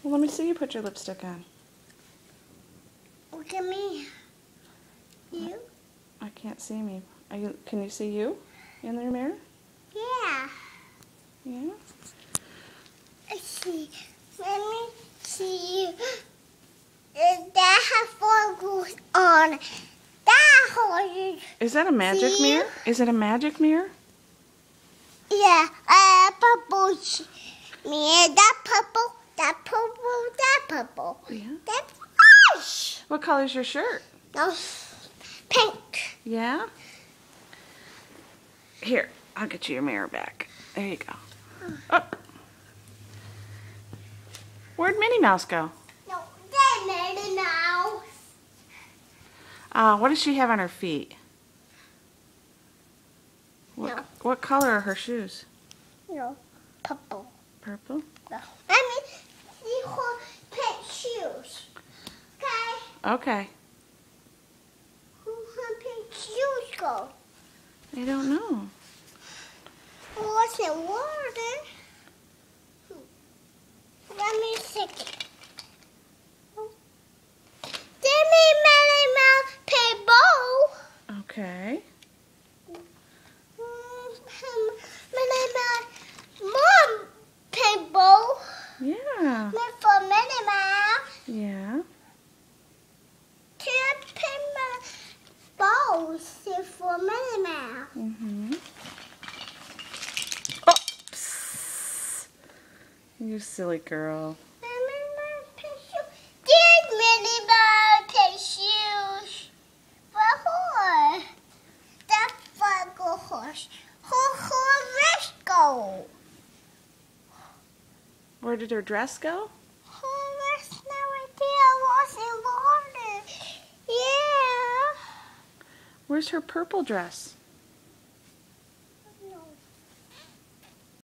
Well, let me see you put your lipstick on. Look at me. You? I can't see me. Can you see you in the mirror? Yeah. Yeah? Let's see. Let me see you. That has focus on. That whole. Is that a magic See? mirror? Is it a magic mirror? Yeah, purple mirror. That purple. That purple. That purple. Yeah. That's orange. What color's your shirt? No, pink. Yeah? Here, I'll get you your mirror back. There you go. Oh. Where'd Minnie Mouse go? No, that Minnie Mouse. What does she have on her feet? No. What color are her shoes? No, purple. Purple? No. I mean, see her pink shoes. Okay. Okay. Who her pink shoes go? I don't know. What's in water? Let me see. Give me Minnie Mouse pink bow. Okay. Minnie Mouse mom pink bow. Yeah. For Minnie Mouse. Yeah. Two pink bows for Minnie Mouse. Mm-hmm. Oh! Psst. You silly girl. Minnie Mouse pink shoes. Did Minnie Mouse pink shoes? For her. That's for the horse. Let's go. Where did her dress go? Let's now idea what's in water. Yeah. Where's her purple dress?